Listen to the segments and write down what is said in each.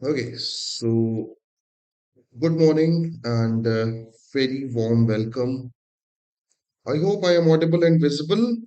Okay, so good morning and very warm welcome. I hope I am audible and visible.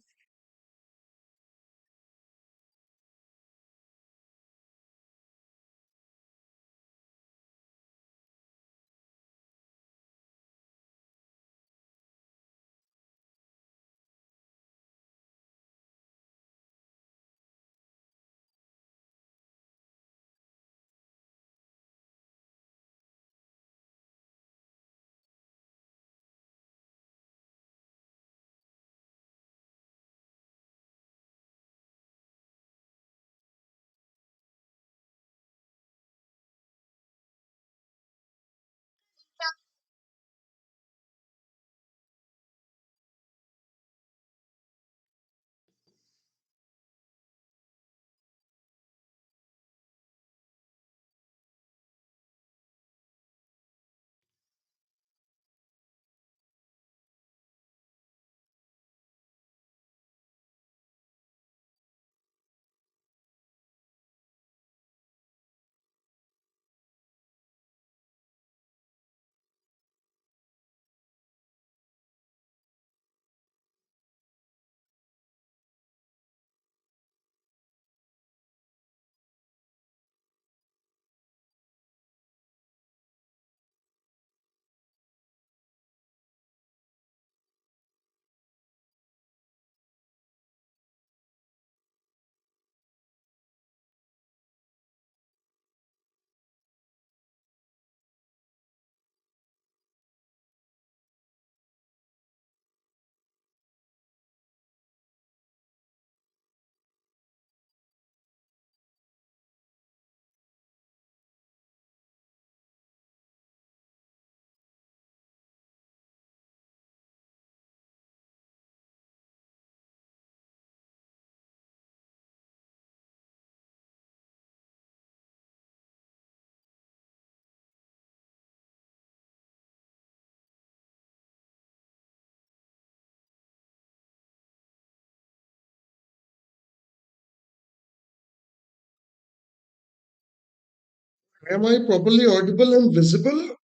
Am I properly audible and visible?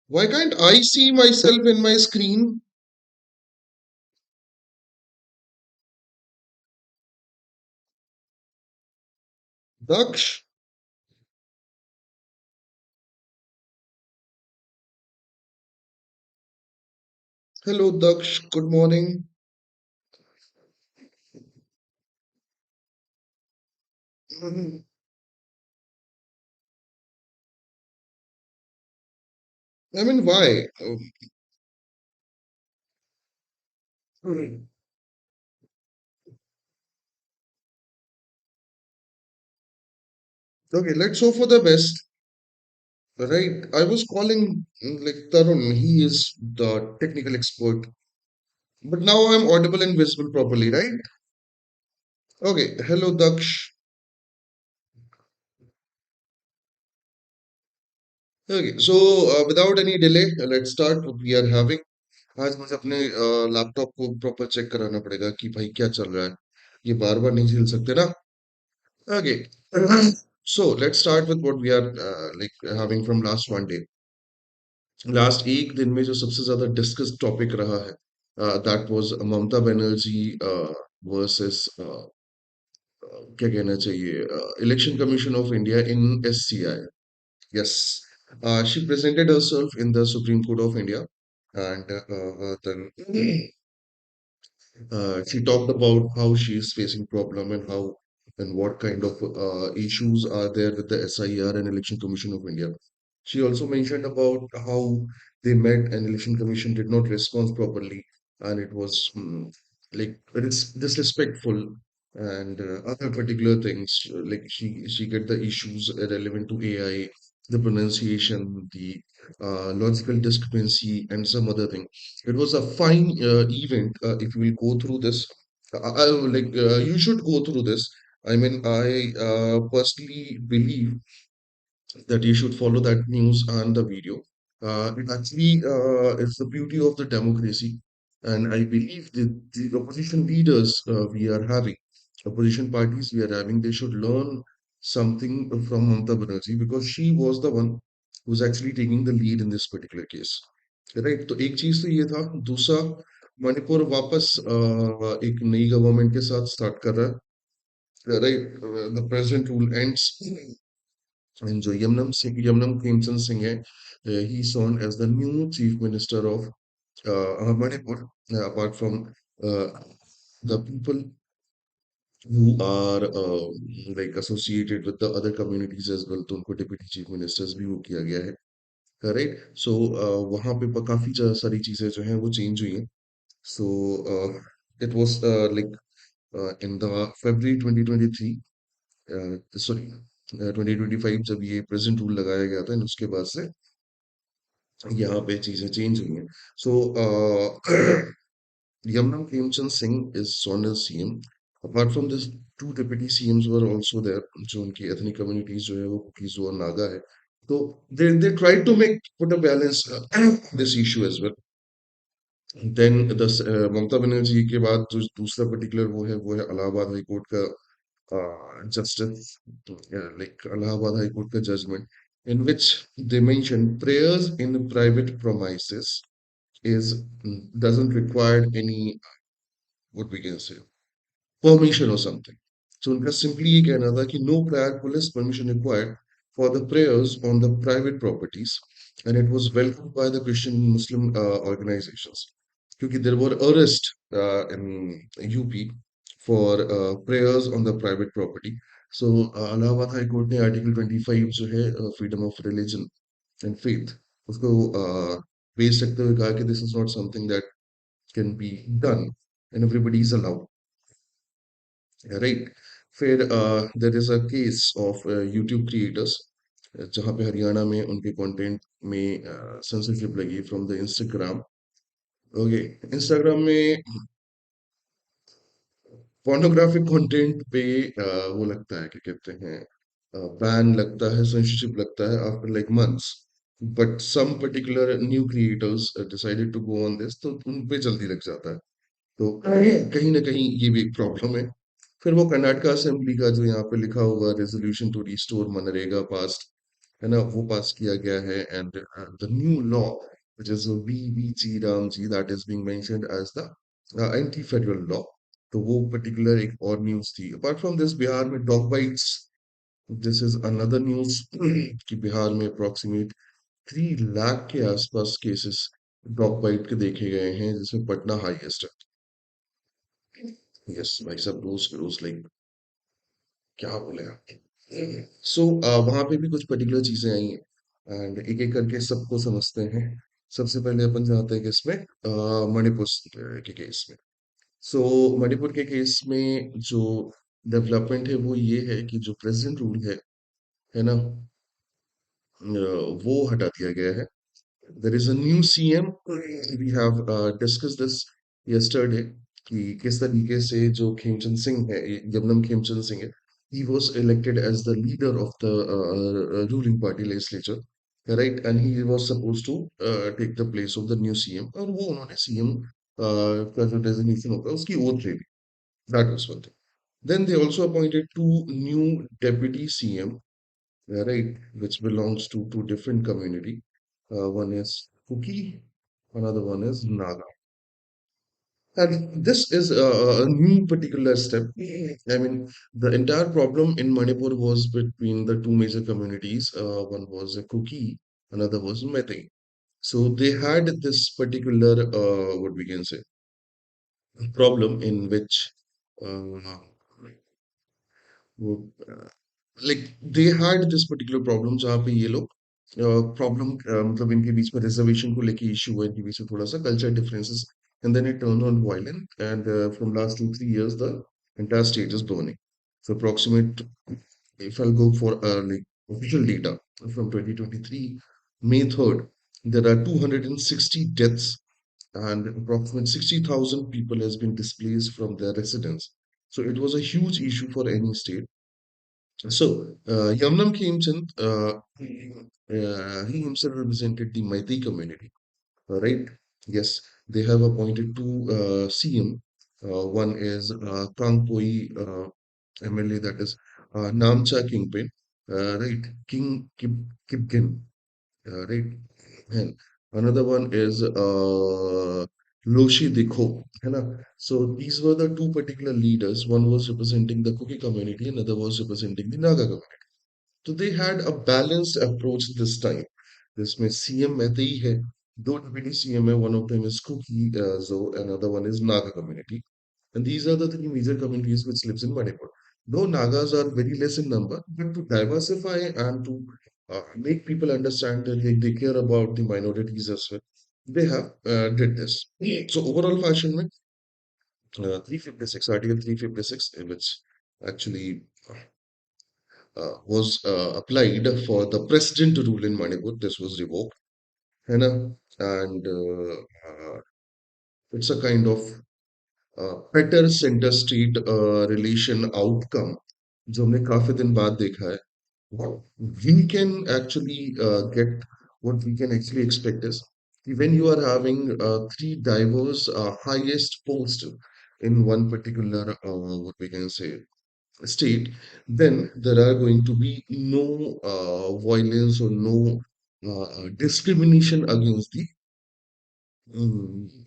Why can't I see myself in my screen? Daksh, hello Daksh, good morning. Mhm. I mean, why? Mhm. Okay, let's hope for the best. Right, I was calling like Tarun, he is the technical expert. But now I'm audible and visible properly, right? Okay, hello Daksh. Okay, so without any delay, let's start what we are having. आज मुझे अपने laptop को proper check कराना पड़ेगा कि भाई क्या चल रहा है. ये बार बार नहीं झेल सकते ना. Okay, so let's start with what we are like having from last one day. Last एक दिन में जो सबसे ज्यादा डिस्कस टॉपिक रहा है that was Mamata Banerjee versus क्या कहना चाहिए election commission of India in SCI. Yes, she presented herself in the Supreme Court of India, and then she talked about how she is facing problem and how and what kind of issues are there with the SIR and Election Commission of India. She also mentioned about how they met and Election Commission did not respond properly, and it was like it's disrespectful and other particular things. Like she get the issues relevant to AI, the pronunciation, the logical discrepancy, and some other thing. It was a fine event. If you will go through this, you should go through this. I mean, I personally believe that you should follow that news and the video. It actually is the beauty of the democracy, and I believe the opposition leaders we are having, opposition parties we are having, they should learn. something from Mamata Banerjee because she was the one who's actually taking the lead in this particular case. Right, तो एक चीज तो ये था। दूसरा, मणिपुर वापस एक नई गवर्नमेंट के साथ स्टार्ट कर रहा है। Right, the present rule ends, and जो यमनम खेमचंद सिंह है, he sworn as the new chief minister of Manipur, apart from the people who are like associated with the other communities as well, तो उनको deputy chief ministers भी वो किया गया है। Right, सो वहाँ पे काफी सारी चीजें जो हैं वो चेंज हुई हैं। So it was like in the February 2023, sorry 2025, जब ये प्रेजेंट रूल लगाया गया था, and उसके बाद से यहाँ पे चीजें चेंज हुई हैं। सो Yamnam Premchand Singh is sworn as CM. Apart from this, two deputy CMs were also there, जो उनकी ethnic communities जो है वो कुकीज और नागा है। तो they tried to make put a balance this issue as well. Then the Mamata Banerjee के बाद जो दूसरा particular वो है इलाहाबाद हाई कोर्ट का justice, like Allahabad High Court का judgment, in which they mention prayers in private premises is doesn't require any, what we can say, permission or something. So उनका simply ये कहना था कि no prior police permission required for the prayers on the private properties, and it was welcomed by the Christian Muslim organizations क्योंकि there were arrests in UP for prayers on the private property. So Allahabad High Court ने Article 25 जो है freedom of religion and faith उसको base रखते हुए कहा कि this is not something that can be done and everybody is allowed, right? फिर there is a case of YouTube creators जहाँ पे हरियाणा में उनके कंटेंट में censorship लगी from the Instagram. Okay, Instagram में pornographic कंटेंट पे वो लगता है, क्या कहते हैं, बैन लगता है, censorship लगता है after like months. But some particular new creators decided to go on this, तो उन पे जल्दी लग जाता है। तो कहीं ना कहीं ये भी एक प्रॉब्लम है। फिर वो कर्नाटका असेंबली का जो यहाँ पे लिखा हुआ रेजोल्यूशन टू रिस्टोर मनरेगा पास्ट है ना, वो पास किया गया है, and the new law which is VVG Ram G, that is being mentioned as the anti federal law. तो वो पर्टिकुलर एक और न्यूज थी। अपार्ट फ्रॉम दिस, बिहार में dog bytes, this is another news कि बिहार में अप्रोक्सीमेट 3 लाख के आसपास केसेस डॉग बाइट के देखे गए हैं, जिसमें पटना हाईएस्ट है। यस भाई साहब, रोज लाइक क्या बोले आप। सो वहां पे भी कुछ पर्टिकुलर चीजें आई हैं, एंड एक एक करके सबको समझते हैं। सबसे पहले अपन जाते हैं किसमें, मणिपुर के केस में। सो मणिपुर के केस में जो डेवलपमेंट है वो ये है कि जो प्रेजेंट रूल है ना, वो हटा दिया गया है। There is a new CM. We have discussed this yesterday कि किस तरीके से जो खेमचंद सिंह है, यमनम खेमचंद सिंह है, he was elected as the leader of the ruling party legislature, right? And he was supposed to take the place of the new CM, और वो उन्होंने CM का जो designation होता है उसकी oath ले ली। That was one thing. Then they also appointed two new deputy CM, right, which belongs to two different community. One is Kuki, another one is Naga. And this is a new particular step. I mean, the entire problem in Manipur was between the two major communities. One was a Kuki, another was Meitei. So they had this particular, what we can say, problem in which uh, वो like they had this particular problem जहाँ पे ये लोग problem, मतलब इनके बीच में reservation को लेके इशू हुआ, इनके बीच में थोड़ा सा culture differences, and then it turn on violent, and from last 2-3 years the entire state is burning. So approximate, if I'll go for like official data from 2023 May 3rd, there are 260 deaths, and approximately 60,000 people has been displaced from their residence. So it was a huge issue for any state. So, Yamnam Khemchand, he himself represented the Meitei community, right? Yes, they have appointed two CM. One is Kangpoi MLA, that is Namcha Kingpin, right? Kipgen, right? And another one is Loshi Dikho, है ना? So these were the two particular leaders. One was representing the Kuki community, another was representing the Naga community. तो they had a balanced approach this time. जिसमें CM रहते ही है दो deputy CM है one of them is Kuki Zo another one is Naga community and these are the three major communities which lives in Manipur. Though Nagas are very less in number, but to diversify and to make people understand that they care about the minorities as well, they have did this. So overall fashion में 356 article 356 which actually was applied for the president to rule in Manipur. This was revoked, है ना? And it's a kind of better center state relation outcome जो हमने काफी दिन बाद देखा है. What we can actually get, what we can actually expect is when you are having three diverse highest posts in one particular what we can say state, then there are going to be no violence or no discrimination against the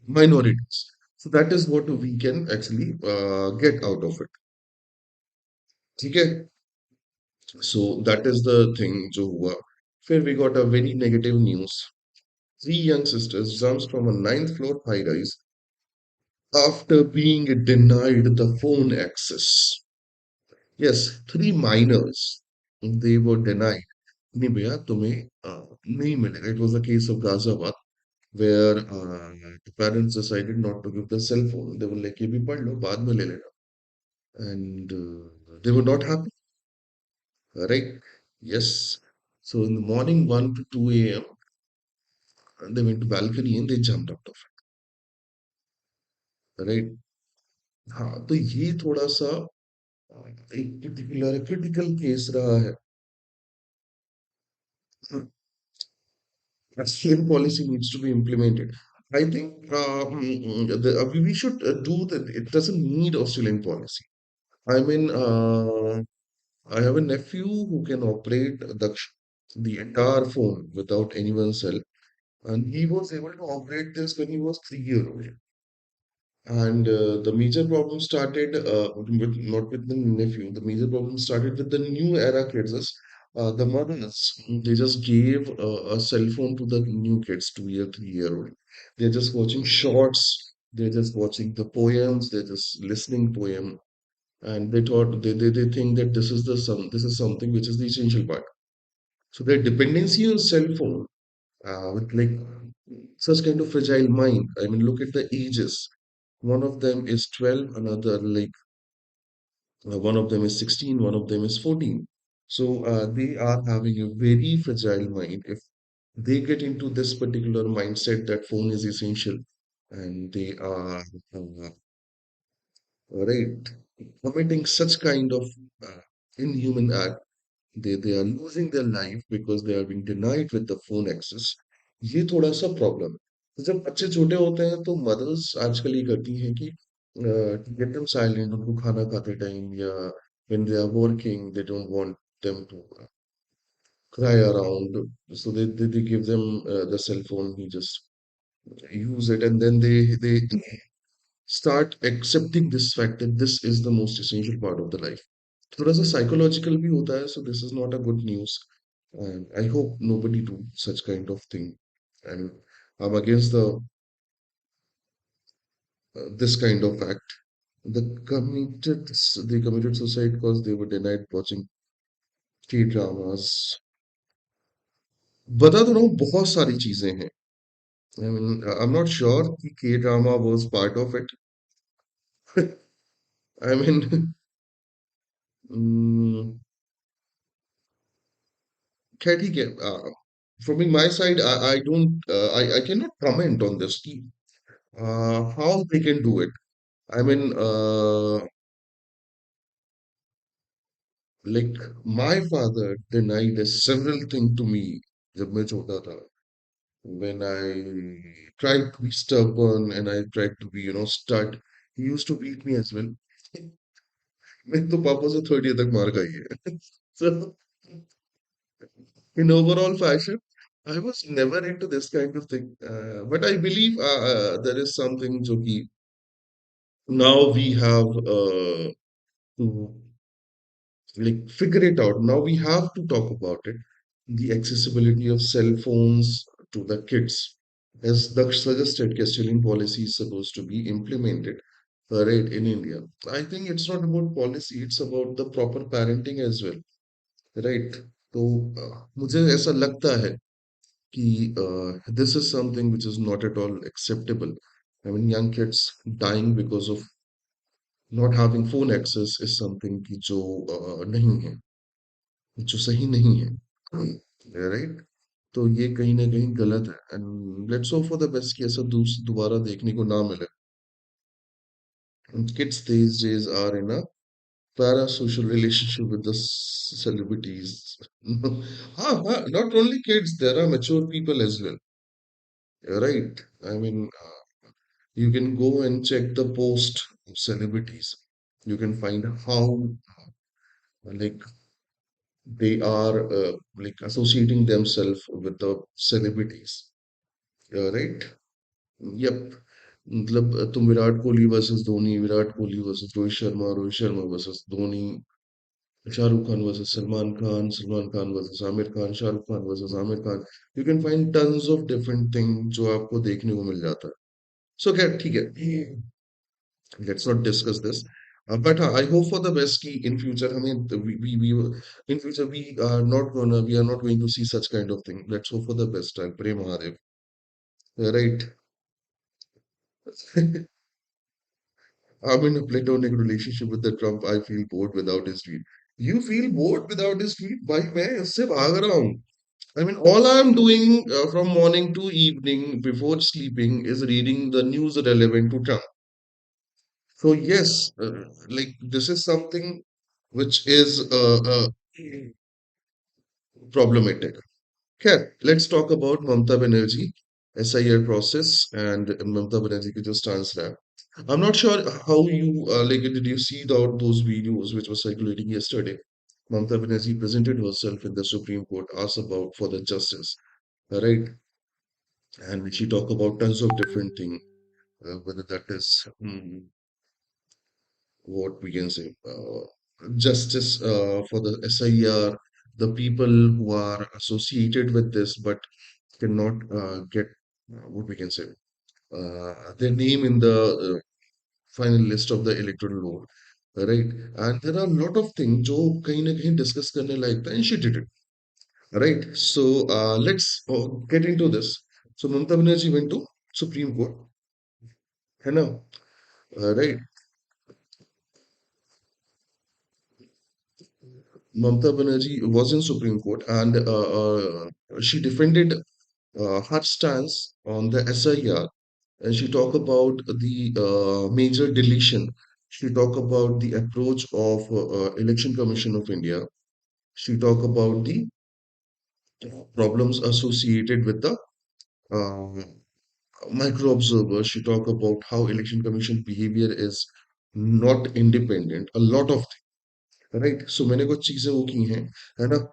minorities. So that is what we can actually get out of it. Okay, so that is the thing. जो हुआ. फिर we got a very negative news. Three young sisters jumps from a ninth floor high rise after being denied the phone access. Yes, three minors. They were denied. नहीं भैया तुम्हें नहीं मिलेगा. It was a case of Ghaziabad where the parents decided not to give the cell phone. They were like ये भी पढ़ लो बाद में ले लेना. And they were not happy, right? Yes. So in the morning 1 to 2 a.m. they went to balcony and they jumped out of it, right? हाँ तो ये थोड़ा सा एक particular critical case रहा है. Same policy needs to be implemented. I think we should do that. It doesn't need Australian policy. I mean, I have a nephew who can operate the entire phone without anyone's help, and he was able to operate this when he was 3 years old. And the major problem started with not with the nephew. The major problem started with the new era kids. The mothers, they just gave a cell phone to the new kids, 2 year, 3 year old. They're just watching shorts. They're just watching the poems. They're just listening poem, and they thought they think that this is something which is the essential part. So their dependency on cell phone with like such kind of fragile mind. I mean, look at the ages. One of them is 12, another like one of them is 16, one of them is 14. So they are having a very fragile mind. If they get into this particular mindset that phone is essential and they are right committing such kind of uh, inhuman act, they are losing their life because they are being denied with the phone access. ये थोड़ा सा problem है. तो जब बच्चे छोटे होते हैं तो मदर्स आजकल ये करती हैं कि गेट देम साइलेंट उनको खाना खाते टाइम या when they are working they don't want them to cry around, so they give them the cell phone, he just use it and then they start accepting this fact that this is the most essential part of the life. थोड़ा सा psychological भी होता है, so this is not a good news. And I hope nobody do such kind of thing. And I'm against this kind of act. They committed suicide because they were denied watching K-dramas. बता तो रहा हूँ बहुत सारी चीजें हैं. I mean, I'm not sure कि K-drama was part of it. I mean, mm, खैर ठीक है. From my side, I don't, I cannot comment on this. कि, how they can do it. I mean, like my father denied several things to me जब मैं छोटा था. When I tried to be stubborn and I tried to be, stud, he used to beat me as well. मैं तो पापा से third year तक मार खाई है. So in overall fashion, I was never into this kind of thing. But I believe there is something जो कि now we have to like figure it out. Now we have to talk about it. The accessibility of cell phones to the kids. As the suggested, scheduling policy is supposed to be implemented right in India. I think it's not about policy, it's about the proper parenting as well. Right. तो मुझे ऐसा लगता है कि this is something which is not at all acceptable. I mean, young kids dying because of not having phone access is something कि जो नहीं है, जो सही नहीं है, राइट? तो ये कहीं ना कहीं गलत है and let's hope for the best कि ऐसा दोबारा देखने को ना मिले. Kids these days are in a parasocial relationship with the celebrities. Not only kids, there are mature people as well, right? I mean, you can go and check the post of celebrities. You can find how like they are like associating themselves with the celebrities, right? Yep. मतलब तुम Virat Kohli versus Dhoni, Virat Kohli versus Rohit Sharma versus Dhoni, Shahrukh Khan versus Salman Khan, Salman Khan versus Aamir Khan, Shahrukh Khan versus Aamir Khan. You can find tons of different thing जो आपको देखने को मिल जाता है. सो खैर ठीक है, let's not discuss this. But I hope for the best कि in future हमें we in future we are not going to see such kind of thing. Let's hope for the best. I pray Mahadev. Right. I'm in a platonic relationship with the Trump. I feel bored without his tweet. You feel bored without his tweet? भाई मैं इससे भाग रहा हूँ. I mean, all I'm doing from morning to evening before sleeping is reading the news relevant to Trump. So yes, like this is something which is problematic. Okay, let's talk about Mamata Banerjee, SIR process, and Mamata Banerjee ki jo stance raha. I'm not sure how you like. Did you see those videos which were circulating yesterday? Mamata Banerjee presented herself in the Supreme Court, asked about for the justice, right? And she talked about tons of different things, whether that is what we can say, justice for the SIR, the people who are associated with this but cannot get what we can say, their name in the final list of the electoral roll, right? And there are a lot of things जो कहीं ना कहीं discuss करने लायक था, and she did it, right? So let's get into this. So Mamata Banerjee went to Supreme Court, है ना? Right? Mamata Banerjee was in Supreme Court and she defended her stance on the SIR, and she talked about the major deletion. She talked about the approach of Election Commission of India. She talked about the problems associated with the uh, micro observers. She talked about how Election Commission behavior is not independent. A lot of things, right? So मैंने कुछ चीजें वो की हैं, है ना?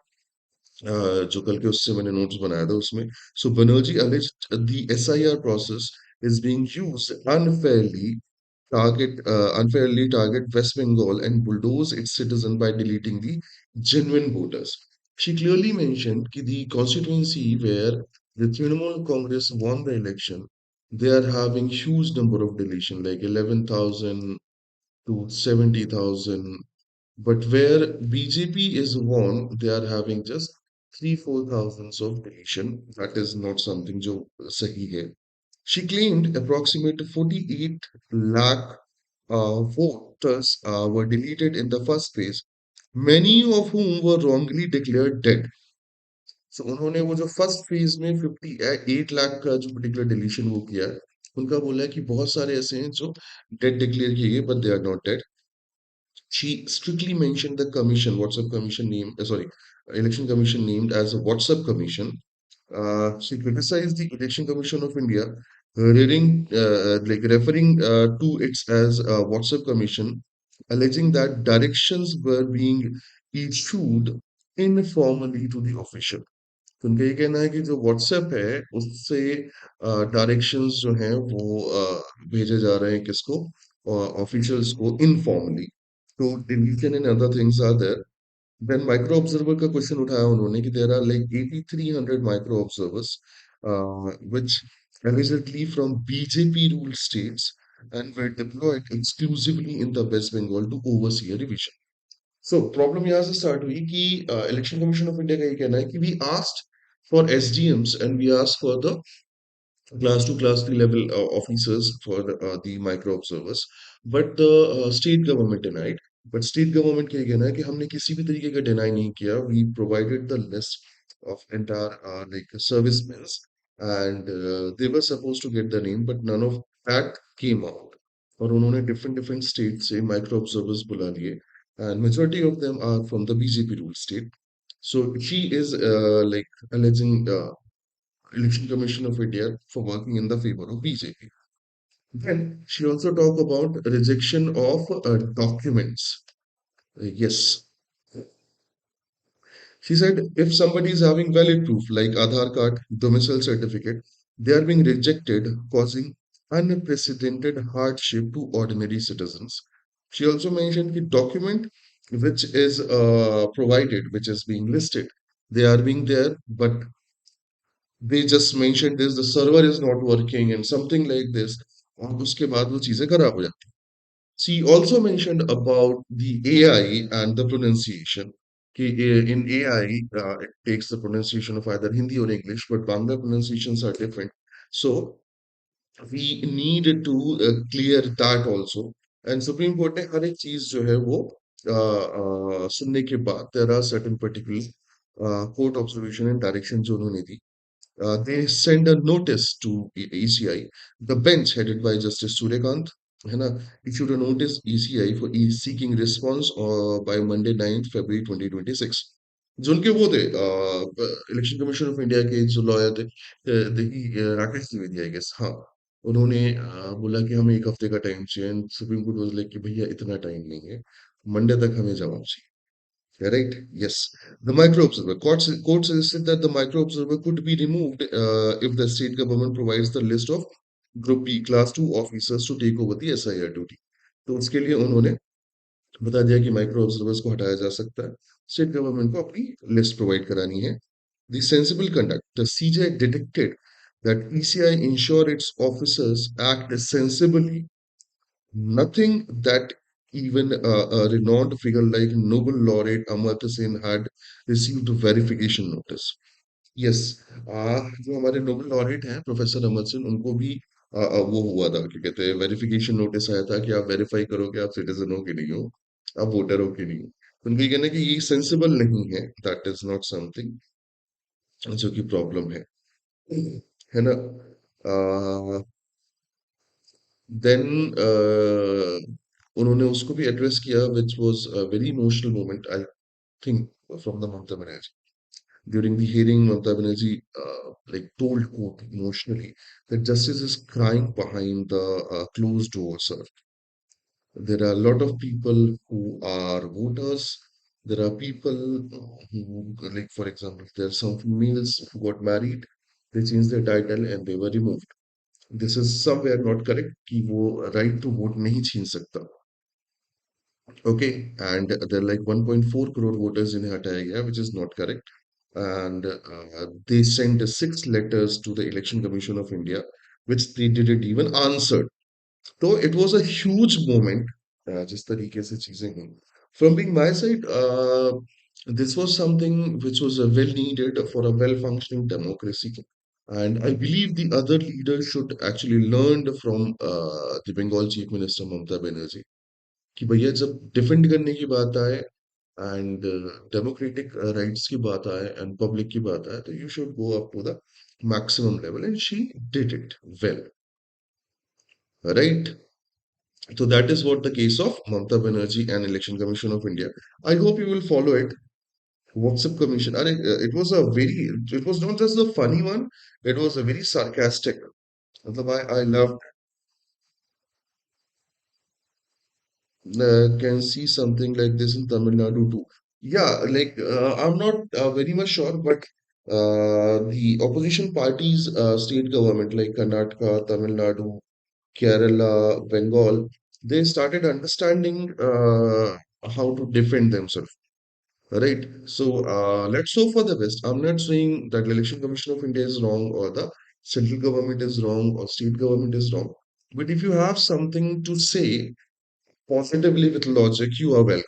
जो कल के उससे मैंने नोट्स बनाया था उसमें. So Banerjee alleged the SIR process is being used unfairly target West Bengal and bulldoze its citizen by deleting the genuine voters. She clearly mentioned that the constituency where the Trinamool Congress won the election, they are having huge number of deletion, like 11,000 to 70,000. But where BJP is won, they are having just 3-4 thousands of deletion. That is not something जो सही है. She claimed approximately 48 lakh voters were deleted in the first phase, many of whom were wrongly declared dead. So उन्होंने वो जो first phase में 58 लाख का जो particular deletion वो किया है, उनका बोला है कि बहुत सारे ऐसे हैं जो डेड डिक्लेयर किए गए but they are not dead. She strictly mentioned the commission, WhatsApp commission name, sorry, election commission named as a WhatsApp commission. She criticized the Election Commission of India, referring to it as a WhatsApp commission, alleging that directions were being issued informally to the official. तो उनका ये कहना है कि जो WhatsApp है उससे directions जो हैं वो भेजे जा रहे हैं किसको ऑफिशियल्स को इनफॉर्मली तो deletion and other things are there then micro observer का क्वेश्चन उठाया उन्होंने कि there are like 8300 micro observers which allegedly from BJP ruled states and were deployed exclusively in the West Bengal to oversee a revision. So problem यहाँ से start हुई कि election commission of India का ये कहना है कि we asked for SDMs and we asked for the class 2 class 3 level officers for the micro observers but the state government denied but state government का ये कहना है कि हमने किसी भी तरीके का डिनाई नहीं किया we provided the list of entire like servicemen and they were supposed to get the name but none of that came out और उन्होंने different different states से micro observers बुला लिए and majority of them are from the BJP ruled state so she is like alleging Election Commission of India for working in the favor of BJP. Then she also talked about rejection of documents. Yes, she said if somebody is having valid proof like Aadhaar card, domicile certificate, they are being rejected, causing unprecedented hardship to ordinary citizens. She also mentioned the document which is provided, which is being listed, they are being there, but they just mentioned this the server is not working and something like this और उसके बाद वो चीजें खराब हो जाती she also mentioned about the AI and the pronunciation कि in AI it takes the pronunciation of either Hindi or English but Bangla pronunciations are different so we need to clear that also and Supreme Court ने हर एक चीज जो है वो सुनने के बाद there are certain particular court observation and direction जो उन्होंने दी they send a notice to ECI. The bench headed by Justice Suryakant है ना, issued a notice ECI for seeking response by Monday 9th February 2026. जो उनके वो थे election commission of India के जो लॉयर थे देखी राकेश द्विवेदी आई गेस हाँ उन्होंने बोला कि हमें एक हफ्ते का टाइम चाहिए सुप्रीम कोर्ट वाज लाइक कि भैया इतना टाइम नहीं है मंडे तक हमें जवाब चाहिए Correct? Yes. The micro observer. Court suggested that the micro observer could be removed if the state government provides the list of Group B Class 2 officers to take over the SIR duty. तो उसके लिए उन्होंने बता दिया कि micro observers को हटाया जा सकता है स्टेट गवर्नमेंट को अपनी लिस्ट प्रोवाइड करानी है The sensible conduct. The CJ detected that ECI ensure its officers act sensibly Nothing that even a renowned figure like Nobel laureate Amartya Sen had received verification notice. Yes, जो हमारे Nobel laureate हैं professor Amar Singh उनको भी वो हुआ था क्या कहते हैं वेरिफिकेशन नोटिस आया था कि आप वेरीफाई करो कि आप सिटीजन हो कि नहीं हो आप वोटर हो कि नहीं हो उनको ये कहना है कि ये सेंसिबल नहीं है दैट इज नॉट समथिंग जो कि प्रॉब्लम है ना देन उन्होंने उसको भी एड्रेस किया which was a very emotional moment I think from the Mamata Banerjee during the hearing Mamata Banerjee like told court emotionally that justice is crying behind the closed doors sir there are a lot of people who are voters there are people who like for example there are some females who got married they changed their title and they were removed this is somewhere not correct कि वो right to vote नहीं छीन सकता okay and there are like 1.4 crore voters in हटाया गया which is not correct and they sent six letters to the election commission of India which they didn't even answer so it was a huge moment जिस तरीके से चीजें हुई from being my side this was something which was well needed for a well functioning democracy and I believe the other leaders should actually learn from the Bengal Chief Minister Mamata Banerjee कि भैया जब defend करने की बात आए and democratic rights की बात आए एंड पब्लिक की बात आए तो you should go up to the maximum level and she did it well right so that is what the case of Mamata Banerjee and Election Commission of India. I hope you will follow it. WhatsApp Commission. It was a very, it was not just a funny one, it was a very sarcastic. मतलब I loved can see something like this in Tamil Nadu too. Yeah, like I'm not very much sure, but the opposition parties, state government like Karnataka, Tamil Nadu, Kerala, Bengal, they started understanding how to defend themselves. Right. So let's hope for the best. I'm not saying that the Election Commission of India is wrong or the central government is wrong or state government is wrong. But if you have something to say positively with logic, you are welcome.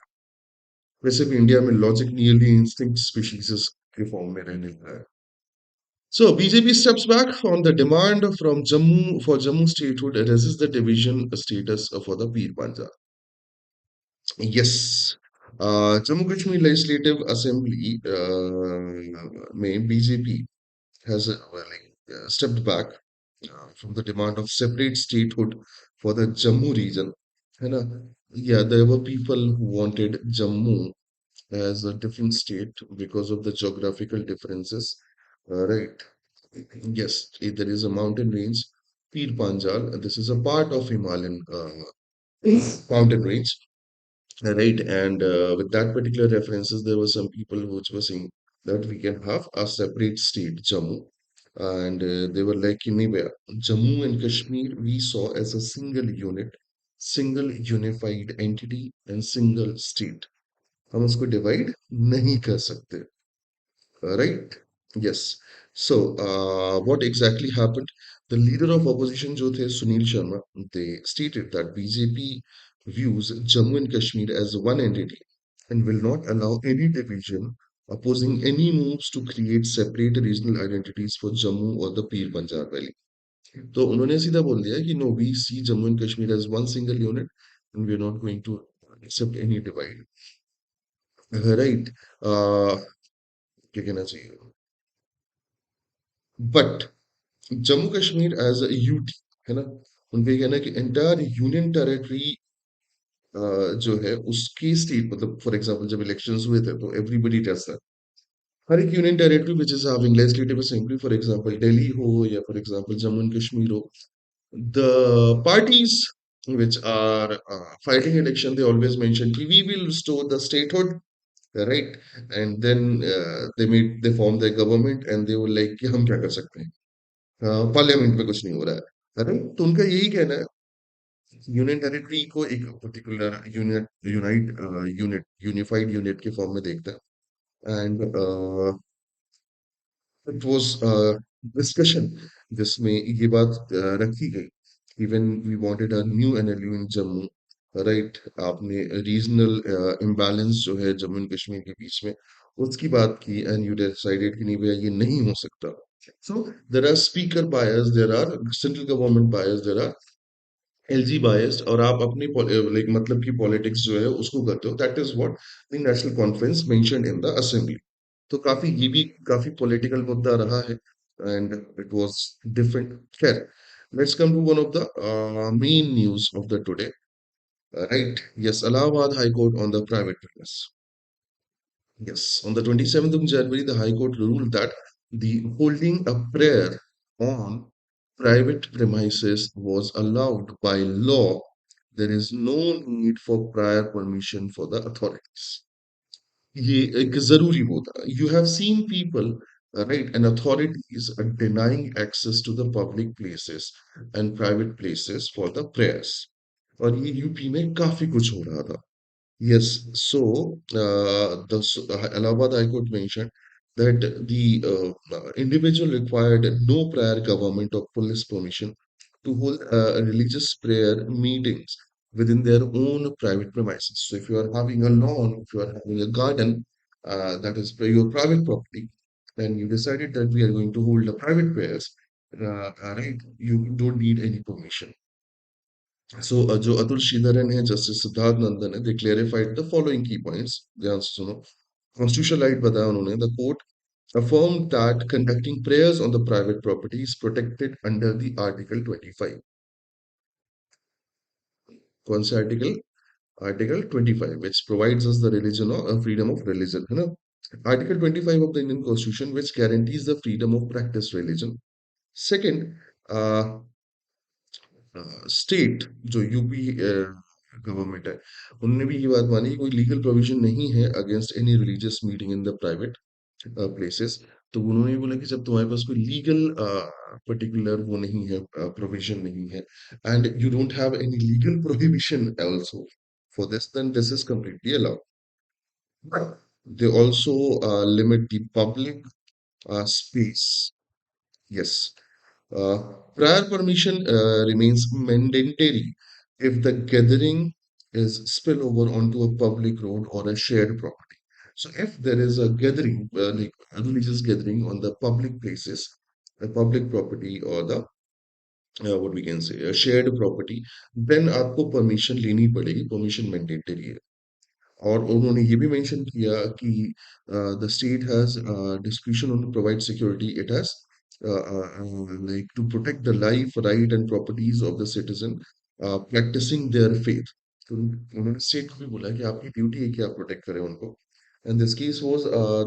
वैसे भी India में logic nearly instinct species के form में रहने लगा है. So BJP steps back on the demand from Jammu for Jammu statehood, resists the division status for the Pir Panjab. Yes. Jammu Kashmir Legislative Assembly में BJP has stepped back from the demand of separate statehood for the Jammu region. है ना? Yeah, there were people who wanted Jammu as a different state because of the geographical differences. Right. Yes, there is a mountain range, Pir Panjal. This is a part of Himalayan mountain range. Right, and with that particular references, there were some people which were saying that we can have a separate state, Jammu, and they were like, anywhere, Jammu and Kashmir, we saw as a single unit, single unified entity, and single state. हम उसको divide नहीं कर सकते. Right? Yes. So, what exactly happened? The leader of opposition, जो थे Sunil Sharma, they stated that BJP views Jammu and Kashmir as one entity and will not allow any division, opposing any moves to create separate regional identities for Jammu or the Pir Panjab Valley. तो उन्होंने सीधा बोल दिया कि no, we see Jammu and Kashmir as one single unit and we are not going to accept any divide. Right? Uh, क्या कहना चाहिए? But Jammu Kashmir as a UT है ना उनका ये कहना है कि एंटायर यूनियन टेरिटरी जो है उसकी स्टेट मतलब फॉर एग्जांपल जब इलेक्शंस हुए थे तो एवरीबॉडी डज दैट हर एक union territory which is having legislative assembly for example Delhi हो या for example Jammu and Kashmir हो the parties which are fighting election they always mention कि we will restore the statehood right and then they form their government and they were like कि हम क्या कर सकते हैं पार्लियामेंट में कुछ नहीं हो रहा है राइट तो उनका यही कहना है यूनियन टेरिटरी को एक पर्टिकुलर यूनिफाइड यूनिट के फॉर्म में देखता है एंड इट वाज डिस्कशन जिसमें ये बात रखी गई even we wanted a new NLU in Jammu right आपने रीजनल इम्बैलेंस जो है जम्मू एंड कश्मीर के बीच में उसकी बात की एंड यू डिसाइडेड कि नहीं भैया ये नहीं हो सकता so there are speaker bias there are central government bias there are LG biased और आप अपनी लाइक मतलब की पॉलिटिक्स जो है उसको करते हो that is what the national conference mentioned in the assembly तो काफी ये भी काफी पॉलिटिकल मुद्दा रहा है एंड इट वाज डिफरेंट खैर let's come to one of the main news of the today right yes Allahabad High Court on the private witness. Yes, on the 27th of January, the High Court ruled that the holding a prayer on private premises was allowed by law. There is no need for prior permission for the authorities. ये एक जरूरी वो था. You have seen people, right, and authorities are denying access to the public places and private places for the prayers. और ये UP में काफी कुछ हो रहा था. Yes, so Allahabad High Court mentioned that the individual required no prior government or police permission to hold religious prayer meetings within their own private premises. So, if you are having a lawn, if you are having a garden, that is your private property, and you decided that we are going to hold a private prayers, right? You don't need any permission. So, जो अतुल श्रीधरन है justice Siddharth नंदन है दे clarified the following की points ध्यान से सुनो constitutional right बताया उन्होंने the court affirmed that conducting prayers on the private property is protected under the article 25 कौन सा article 25 which provides us the religion or freedom of religion है ना article 25 of the Indian constitution which guarantees the freedom of practice religion second uh, state जो UP government है, उन्होंने भी ये बात मानी कि कोई लीगल प्रोविजन नहीं है against any religious meeting in the private places. तो उन्होंने बोला कि जब तुम्हारे पास कोई लीगल पर्टिकुलर वो नहीं है, प्रोविजन नहीं है, and you don't have any legal prohibition also for this, then this is completely allowed. They also limit the public space. Yes. Prior permission remains mandatory if the gathering is spillover onto a public road or a shared property. So, if there is a gathering, like a religious gathering on the public places, a public property, or the what we can say, a shared property, then आपको permission लेनी पड़ेगी, permission mandatory है। और उन्होंने ये भी mention किया कि the state has discretion on to provide security, it has like to protect the life right and properties of the citizen practicing their faith. तो उन्होंने स्टेट को भी बोला कि आपकी ड्यूटी है कि आप प्रोटेक्ट करें उनको। And this case was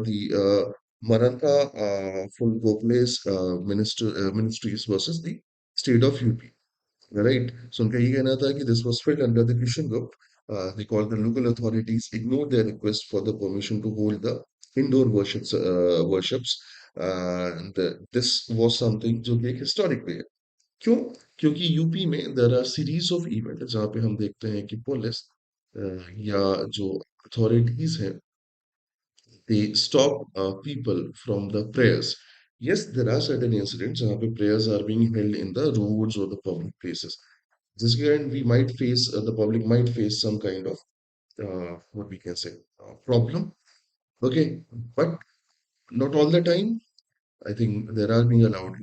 the Maratha full Gokhale's ministries versus the state of UP. Right. So उनका ये कहना था कि this was felt under the Christian group. They called the local authorities ignored their request for the permission to hold the indoor worships. And this was something जो कि एक historic way है। क्यों? क्योंकि यूपी में there are series of event जहाँ पे हम देखते हैं कि पुलिस या जो authorities हैं, they stop people from the prayers. Yes, there are certain incidents जहाँ पे prayers are being held in the roads or the public places. This year, we might face, the public might face some kind of, what we can say, problem. Okay, but not all the time. I think there are being allowed.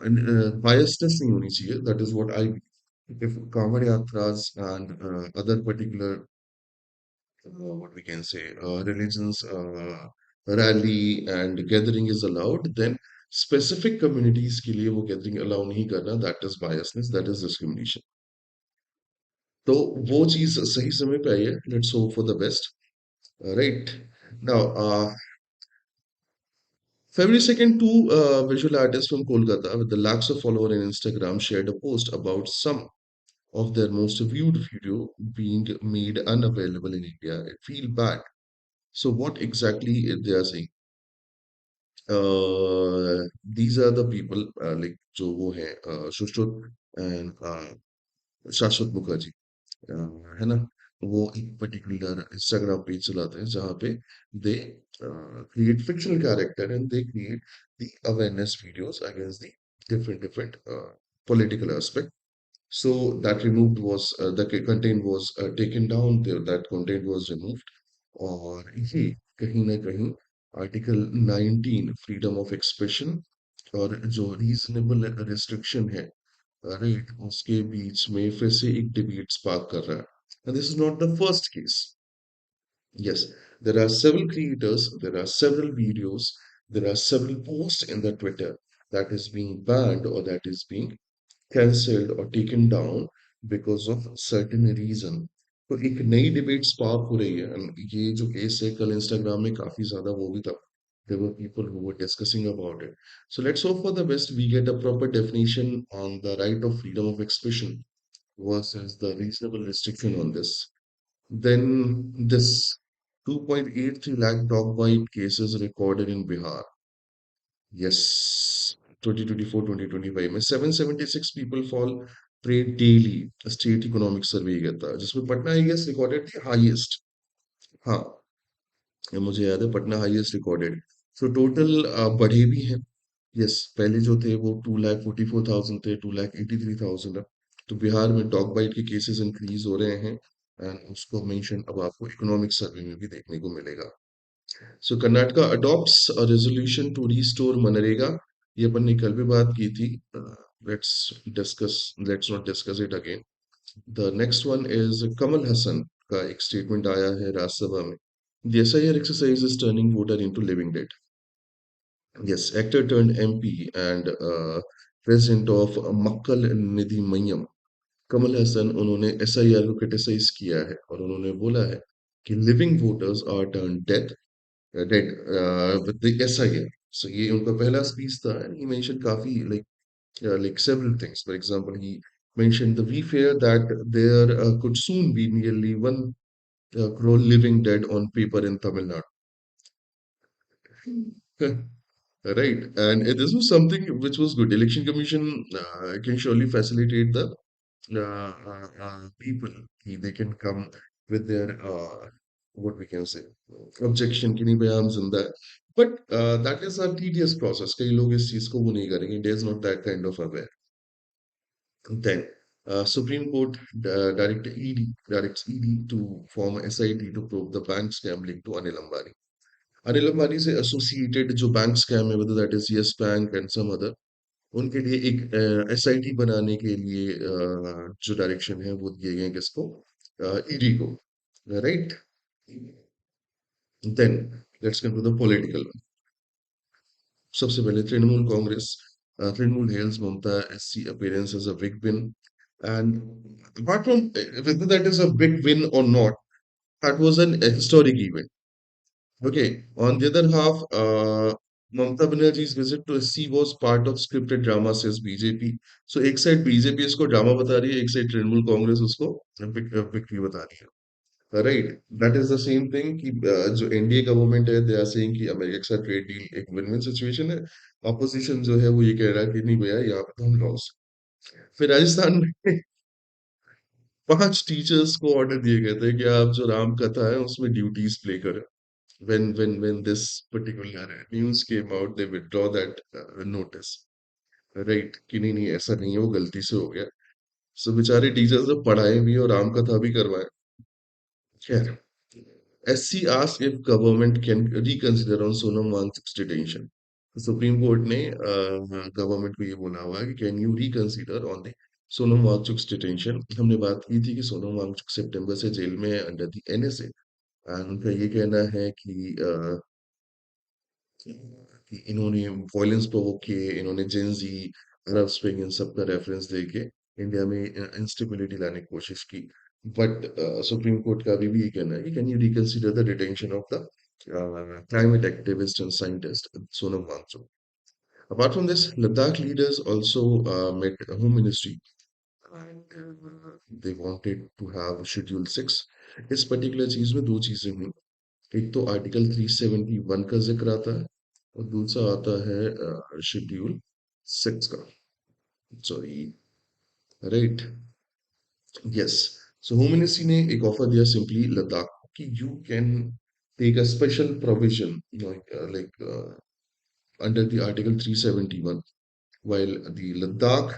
And biasness नहीं होनी चाहिए. That is what I believe. If Kamar Yatras and other particular, what we can say, religions rally and gathering is allowed, then specific communities के लिए वो gathering allow नहीं करना, that is biasness, that is discrimination. तो वो चीज सही समय पे आई है, let's hope for the best, right. Now February 2nd, two visual artists from Kolkata with the lakhs of followers on Instagram shared a post about some of their most viewed video being made unavailable in India. It feel bad. So what exactly they are saying? These are the people like जो वो हैं Shushruत and शाश्वत मुखर्जी, अ, है ना? वो एक particular Instagram page चलाते हैं जहाँ पे दे create fictional character and they create the awareness videos against the different political aspect. So that removed was the content was taken down. That content was removed. और ये कहीं ना कहीं आर्टिकल 19 फ्रीडम ऑफ एक्सप्रेशन और जो reasonable restriction है, right, उसके बीच में फिर से एक डिबेट स्पार्क कर रहा है। And this is not the first case. Yes, there are several creators, there are several videos, there are several posts in the Twitter that is being banned or that is being cancelled or taken down because of certain reason. तो एक नई debate spark हो रही है and ये जो case है कल इंस्टाग्राम में काफी ज्यादा वो भी था. There were people who were discussing about it. So let's hope for the best. We get a proper definition on the right of freedom of expression versus the reasonable restriction on this. Then this 2.83 lakh dog bite cases recorded in Bihar. Yes, 2024-2025 में 776 people fall prey daily. State economic survey ये कहता है जिसमें Patna I guess recorded थी highest. हाँ, ये मुझे याद है, Patna highest recorded. So total बढ़े भी हैं. यस, पहले जो थे वो 2,44,000 थे, 2,83,000 है. तो बिहार में डॉग बाइट के केसेस इंक्रीज हो रहे हैं एंड उसको मेंशन अब आपको इकोनॉमिक सर्वे में भी देखने को मिलेगा. So Karnataka adopts a resolution to restore मनरेगा. ये अपन ने कल भी बात की थी. Let's let's not discuss it again. The next one is Kamal Haasan का एक स्टेटमेंट आया है राज्यसभा में. The SIR exercise is turning voter into living dead. Yes, actor turned MP and president of Makkal Nidhi Mayam, Kamal Haasan, उन्होंने SIR को criticise किया है और उन्होंने बोला है कि living voters are turn dead with the SIR. So ये उनका पहला स्पीच था and he mentioned काफी like several things. For example, he mentioned the we fear that there could soon be nearly 1 crore living dead on paper in Tamil Nadu. Right, and this was something which was good. Election Commission can surely facilitate the people. They can come with their what we can say objection ki nahi bhai hum zinda hai. But that is a tedious process. कई लोग इस चीज को वो नहीं करेंगे. India is not that kind of aware. Then Supreme Court directs ED to form a SIT to probe the bank scam linked to Anil Ambani. Anil Ambani से associated जो bank scam है, whether that is Yes Bank and some other, उनके लिए एक SIT बनाने के लिए जो डायरेक्शन है वो दिए गए हैं किसको ईडी को right then let's come to the political सबसे पहले Trinamool Congress Trinamool hails Mamata SC appearance as a big win and apart from whether that is a big win or not, that was an historic event. Okay, on the other half, Mamata Banerjee's visit to SC was part of scripted drama, says BJP. So एक side BJP इसको drama बता रही है, एक side Trinamool Congress उसको victory बता रही है, right? That is the same thing कि जो एनडीए गवर्नमेंट है, दे आर सेइंग कि अमेरिका के साथ ट्रेड डील एक विन विन सिचुएशन है. ऑपोजिशन जो है वो ये कह रहा है कि नहीं भैया यहाँ पे तो हम लॉस. फिर राजस्थान में 5 टीचर्स को ऑर्डर दिए गए थे कि आप जो राम कथा है उसमें ड्यूटीज प्ले करें. When this particular news came out, they withdraw that notice, right? कि नहीं नहीं ऐसा नहीं है, वो गलती से हो गया. सो बेचारे टीचर्स ने पढ़ाए भी और राम कथा भी करवाए. खैर, SC asked if government can reconsider on Sonam Wangchuk's detention. Supreme court ने गवर्नमेंट को ये बोला हुआ है कि can you reconsider on the Sonam Wangchuk's detention. हमने बात की थी कि सोनम वांगचुक सितंबर से जेल में है अंडर द एनएसए. एंड उनका ये कहना है कि इन्होंने वॉयलेंस प्रोवोक किए, इन्होंने जेंजी, अरब स्प्रिंग इन सब का रेफरेंस देके इंडिया में इंस्टेबिलिटी लाने की कोशिश की. बट सुप्रीम कोर्ट का अभी भी ये कहना है कि can you reconsider the detention of the climate activist and scientist Sonam Wangchuk. Apart from this, Ladakh leaders also met Home Ministry and they wanted to have Schedule 6. इस particular चीज में दो चीजें हुई. एक तो आर्टिकल 371 का जिक्र आता है और दूसरा आता है शेड्यूल 6 का. Sorry, right, yes. So home ministry ने एक ऑफर दिया सिंपली लद्दाख कि you can take a special provision like under the article 371 while the Ladakh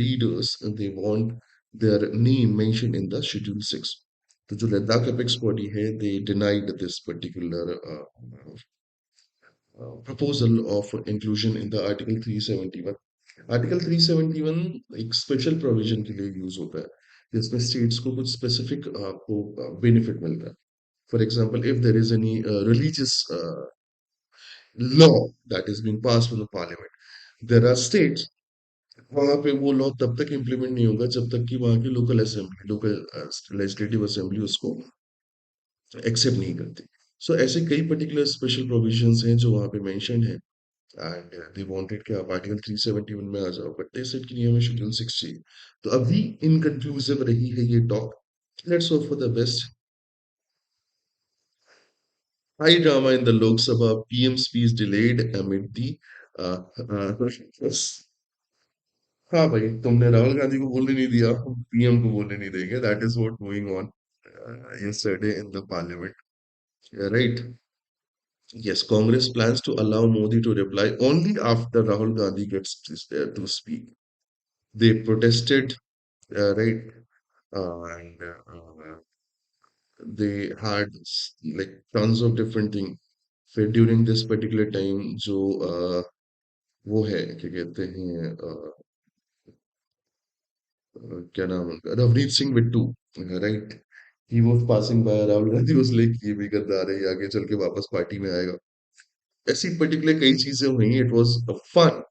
leaders they want their name mentioned in the schedule 6. तो जो Ladakh apex body है they denied this particular proposal of inclusion in the article 371. Article 371 एक special provision के लिए use होता है जिसमें states को कुछ स्पेसिफिक आपको बेनिफिट मिलता है. For example if there is any religious law that is being passed from the parliament, there are states वहां पे वो लॉ तब तक इम्प्लीमेंट नहीं होगा जब तक कि वहां की लोकल लेजिस्लेटिव असेंबली उसको एक्सेप्ट नहीं करती. सो ऐसे कई पर्टिकुलर स्पेशल प्रोविजंस हैं जो वहां पे मेंशन है एंड दे वांटेड कि आप आर्टिकल 371 में आ जाओ बट दे सेड कि नहीं हमें शेड्यूल 6 चाहिए. तो अभी इनकंक्लूसिव रही है ये talk. Let's hope for the best. High drama in the Lok Sabha, PM speech delayed amid the हाँ भाई, तुमने राहुल गांधी को बोलने नहीं दिया, पीएम को बोलने नहीं देंगे. That is what going on yesterday in the parliament. Right. Yes, Congress plans to allow Modi to reply only after Rahul Gandhi gets to speak. They protested, right, and they had like tons of different things. फिर during this particular time जो वो है क्या कहते हैं क्या नाम है उनका, Ravneet Singh Bittu, right. He was passing by, Rahul Gandhi was like ये भी गद्दार है, ये आगे चल के वापस पार्टी में आएगा. ऐसी पर्टिकुलर कई चीजें हुई. It was fun.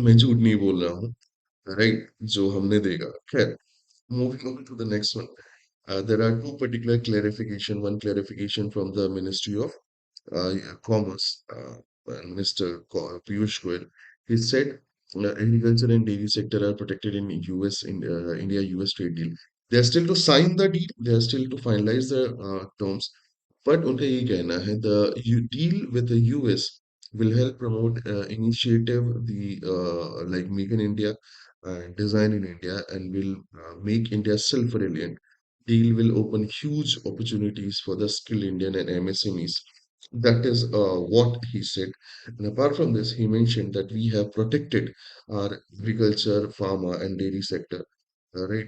मैं झूठ नहीं बोल रहा हूँ, राइट, जो हमने देखा. खैर, moving on to the next one. There are two particular clarification. One clarification from the Ministry of Commerce, Minister Piyush Goyal. He said agriculture and dairy sector are protected in US in India US trade deal. They are still to sign the deal. They are still to finalize the terms. But उनका ये कहना है the deal with the US will help promote initiative the like Make in India and Design in India and will make India self-reliant. Deal will open huge opportunities for the skilled Indian and MSMEs. That is what he said. And apart from this, he mentioned that we have protected our agriculture, pharma, and dairy sector, right?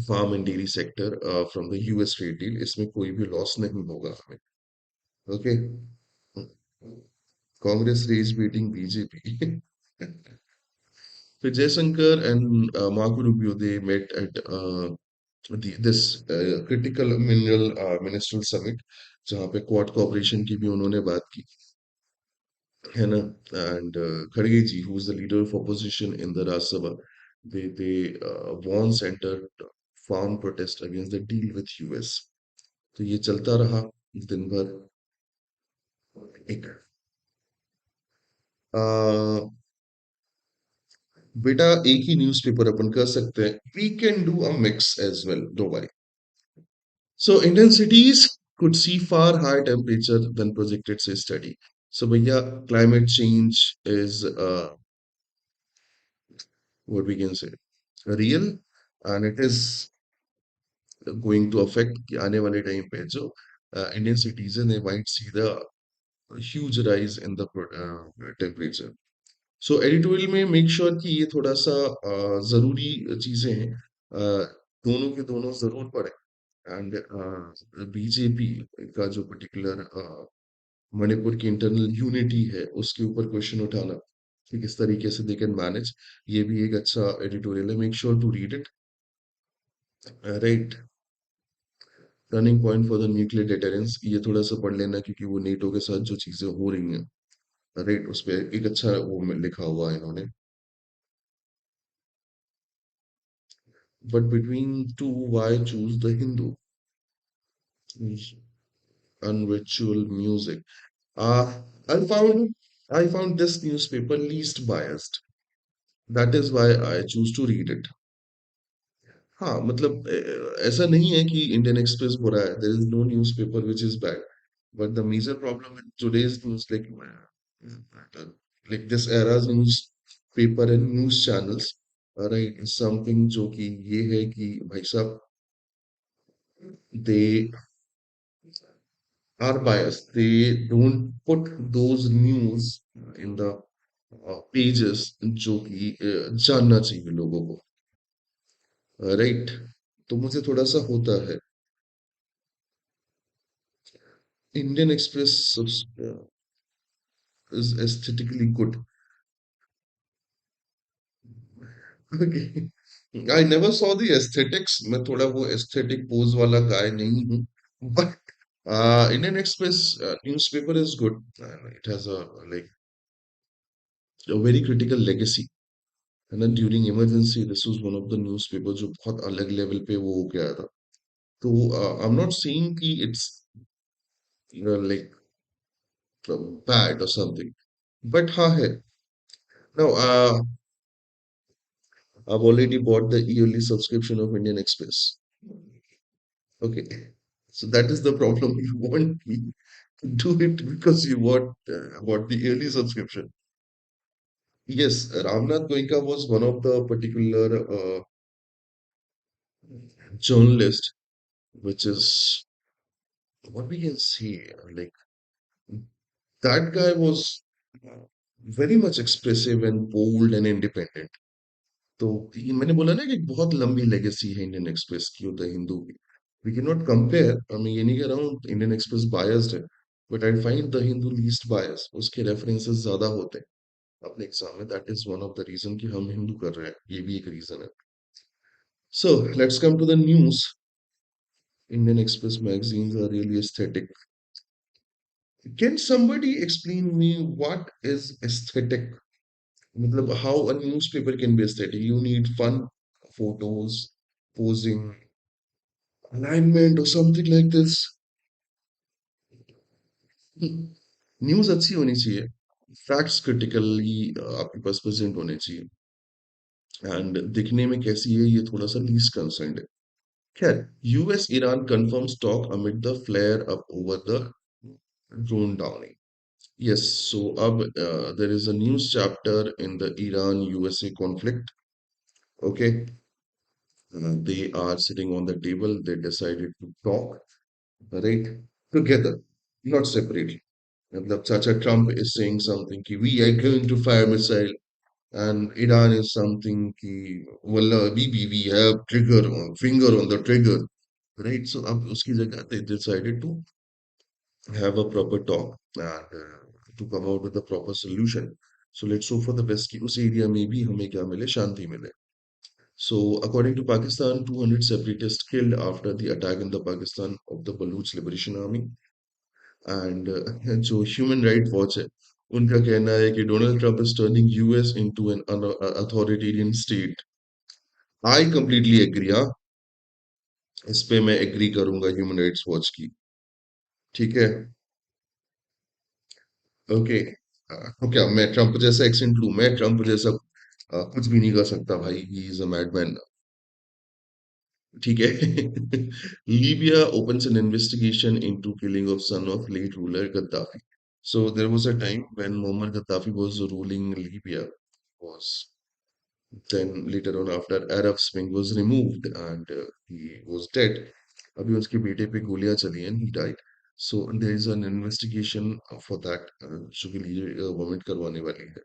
Farm and dairy sector from the US trade deal. इसमें कोई भी loss नहीं होगा हमें. Okay. Congress race beating BJP. So Jaishankar and Marco Rubio they met at this critical mineral ministerial summit जहाँ पे quad cooperation की भी उन्होंने बात की है ना and Kharge ji who is the leader of opposition in the Rajya Sabha they won centered farm protest against the deal with US तो ये चलता रहा दिन भर एक अ, बेटा एक ही न्यूज़पेपर अपन कर सकते हैं we can do a mix as well don't worry so Indian cities could see far higher temperature than projected say study so भैया climate change is what we can say real and it is going to affect कि आने वाले time पे जो Indian cities हैं they might see the huge rise in the temperature so editorial में make sure कि ये थोड़ा सा जरूरी चीजें हैं दोनों के दोनों जरूर पड़े एंड बीजेपी का जो पर्टिकुलर मणिपुर की इंटरनल यूनिटी है उसके ऊपर क्वेश्चन उठाना कि किस तरीके से दे कैन मैनेज ये भी एक अच्छा एडिटोरियल है make sure to read it right turning point for the nuclear deterrence ये थोड़ा सा पढ़ लेना क्योंकि वो नेटो के साथ जो चीजें हो रही हैं राइट उस पर एक अच्छा वो लिखा हुआ है इन्होंने but between two why choose the Hindu and ritual music I found I found this newspaper least biased that is why I choose to read it हाँ मतलब ऐसा नहीं है कि इंडियन एक्सप्रेस बुरा है there is no newspaper which is bad but the major problem with today's news like this era's newspaper and news channels right is something जो कि ये है कि भाई साहब they are biased they don't put those news in the pages जो कि जानना चाहिए लोगों को राइट तो मुझे थोड़ा सा होता है Indian express is aesthetically good. Okay. I never saw the aesthetics. मैं थोड़ा वो aesthetic pose वाला guy नहीं हूँ. But Indian Express newspaper is good. And it has a like a very critical legacy. And then during emergency, this was one of the newspapers जो बहुत अलग level पे वो हो गया था. तो I'm not saying कि it's like bad or something. But हाँ है. Now, I've already bought the yearly subscription of Indian Express. Okay. So that is the problem. You want me to do it because you want the yearly subscription. Yes, Ramnath Goenka was one of the particular journalist, which is what we can say. Like that guy was very much expressive and bold and independent. तो ये मैंने बोला ना कि एक बहुत लंबी legacy है इंडियन एक्सप्रेस की और द हिंदू की वी कैन नॉट कंपेयर मैं ये नहीं कह रहा हूँ इंडियन एक्सप्रेस बायस्ड है but I find the Hindu least bias उसके रेफरेंसेस ज्यादा होते हैं अपने एग्जाम में that is one of the reason कि हम हिंदू कर रहे हैं ये भी एक रीजन है so let's come to the news Indian Express magazines are really aesthetic can somebody explain me what is aesthetic मतलब how a newspaper can be aesthetic you need fun photos posing alignment or something like this news अच्छी होनी चाहिए facts critically आपके पास present होने चाहिए, and दिखने में कैसी है ये थोड़ा सा लीस्ट कंसर्न है। खैर, US Iran confirms talk amid the flare up over the drone downing. Yes, so there is a news chapter in the Iran USA conflict. Okay, they are sitting on the table. They decided to talk, right, together, not separately. मतलब Chacha Trump is saying something कि we are going to fire missile, and Iran is something कि wallah we have trigger on finger on the trigger, right? So अब उसकी जगह they decided to have a proper talk and to come out with a proper solution. So let's hope for the best कि उस area में भी हमें क्या मिले, शांति मिले. So according to Pakistan, 200 separatists killed after the attack in the Pakistan of the Baluch Liberation Army. And जो Human Rights Watch है, उनका कहना है कि Donald Trump is turning US into an authoritarian state. I completely agree, हाँ, इस पे मैं एग्री करूंगा ह्यूमन राइट्स वॉच की. ठीक है. ओके. तो क्या मैं ट्रम्प जैसा एक्सेंट लूं? मैं ट्रम्प जैसा कुछ भी नहीं कर सकता भाई. He is a madman. ठीक है. Libya opens an investigation into killing of son of late ruler Gaddafi. So there was a time when Muammar Gaddafi was ruling Libya. Was then later on after Arab Spring was removed and he was dead. अभी उसके बेटे पे गोलियां चली and he died. So there is an investigation for that जो कि government करवाने वाली है.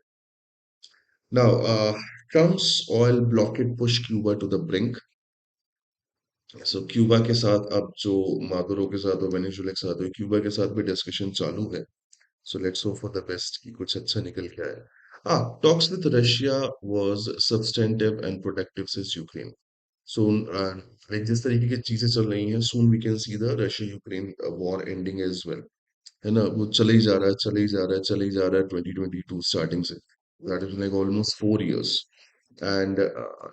Now, Trump's oil blockade pushed Cuba to the brink. So Cuba के साथ अब जो मादुरो के साथ और वेनेजुएला के साथ है, क्यूबा के साथ भी डिस्कशन चालू है. So let's hope for the best कि कुछ अच्छा निकल के आए. Talks with Russia was substantive and productive since Ukraine. So like जिस तरीके की चीजें चल रही हैं, soon we can see the Russia-Ukraine war ending as well. है ना, वो चले ही जा रहा है, चले ही जा रहा है, चले ही जा रहा है 2022 स्टार्टिंग से. That is like almost 4 years. And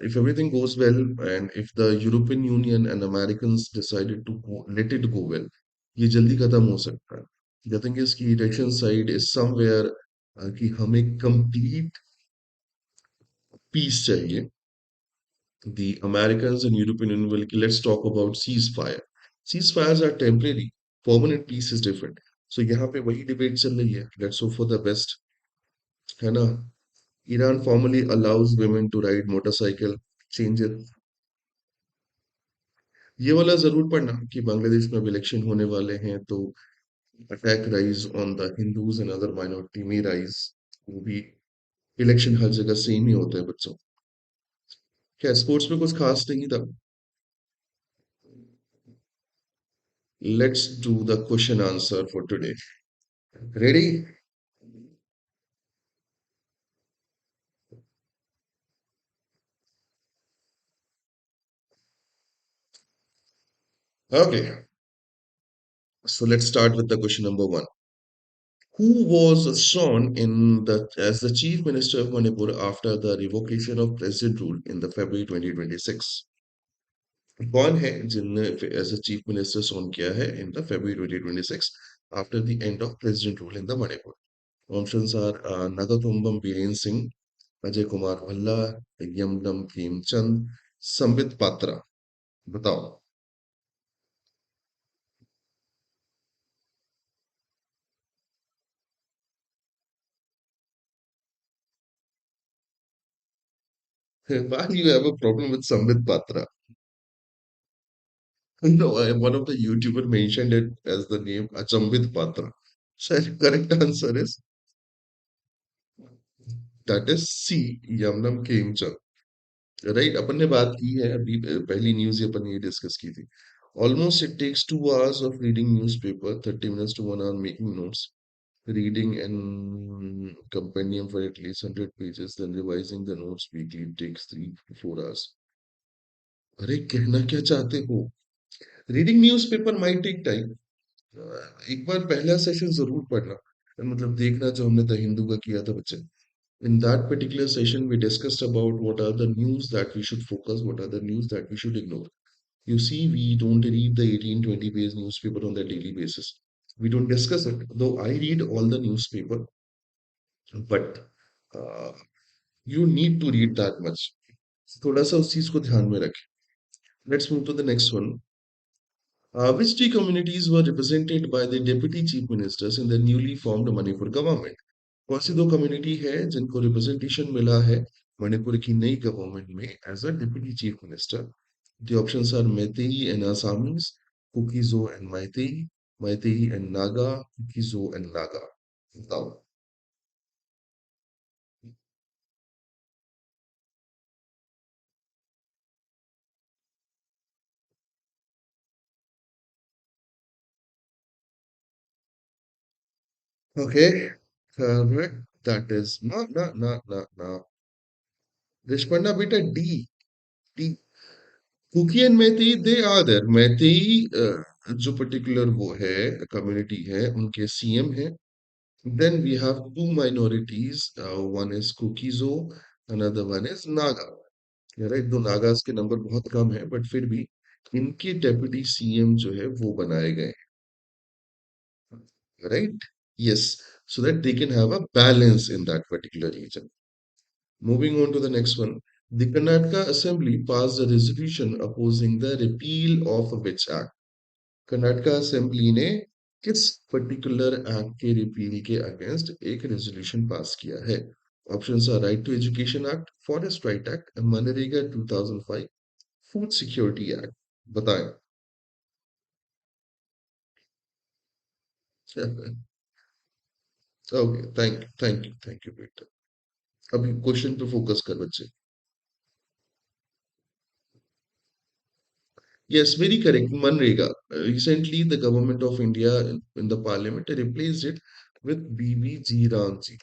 if everything goes well, and if the European Union and Americans decided to let it go well, ये जल्दी खत्म हो सकता है. The thing is कि Russian side is somewhere कि हमें complete peace चाहिए. The Americans and European Union will let's talk about ceasefire. Ceasefires are temporary. Permanent peace is different. So यहाँ पे वही debate चल रही है. Let's hope for the best. है ना? Iran formally allows women to ride motorcycle. Changes. ये वाला जरूर पढ़ना कि बांग्लादेश में अब इलेक्शन होने वाले हैं तो attack rise on the Hindus and other minority में राइज. वो भी इलेक्शन हर जगह सेम ही होता है बच्चों. क्या स्पोर्ट्स में कुछ खास नहीं था? Let's do the question answer for today. Ready? Okay, so let's start with the question number one. Who was sworn in the as the chief minister of Manipur after the revocation of president rule in the February 2026? कौन है जिनने as a chief minister सोन किया है in the February 2026 after the end of president rule in the Manipur? Options are Nagatumbam Biren Singh, Ajay Kumar Bhalla, Yamdam Khemchand, Sambit Patra. बताओ. Why you have a problem with Sambit Patra? No, one of the YouTuber mentioned it as the name Achambit Patra. So correct answer is that is C. Yamnam Khemchand. Right. अपन ने बात की है अभी पहली news ये अपन ये discuss की थी. Almost it takes 2 hours of reading newspaper, 30 minutes to 1 hour making notes, reading and compendium for at least 100 pages, then revising the notes weekly takes 3 to 4 hours. अरे कहना क्या चाहते हो? Reading newspaper might take time. एक बार पहला session जरूर पढ़ना, मतलब देखना जो हमने द हिंदू का किया था बच्चे. In that particular session, we discussed about what are the news that we should focus, what are the news that we should ignore. You see, we don't read the 18-20 page newspaper on the daily basis. We don't discuss it. Though I read all the newspaper, but you need to read that much, थोड़ा सा उस चीज को ध्यान में रखें. Let's move to the next one. Which three communities were represented by the deputy chief ministers in the newly formed Manipur government? कौन सी दो कम्युनिटी है जिनको रिप्रेजेंटेशन मिला है मणिपुर की नई गवर्नमेंट में as a deputy chief minister? The options are Meitei and Assamese, Kuki-Zo and Meitei, Meitei and Naga, Kuki-Zo and Naga. बताओ. Okay, correct. That is no. Rishpanda beta D. D. Kuki and Meitei, they are there. Meitei जो particular वो है community है उनके CM है. Then we have two minorities. One is Kuki-Zo, another one is Naga. Right, दो नागास के number बहुत कम है बट फिर भी इनके डेप्यूटी सीएम जो है वो बनाए गए. Right. Yes. So that they can have a balance in that particular region. Moving on to the next one. The Karnataka assembly pass the resolution opposing the repeal of which act? Karnataka assembly ने किस particular act के repeal के against एक resolution pass किया है? Options are right to education act, forest right act, मनरेगा 2005, food security act. बताएं. Okay, thank you बेटा. अभी क्वेश्चन पे फोकस कर बच्चे. Yes, very correct. Manrega. Recently, the government of India in the parliament replaced it with BBG Ramji,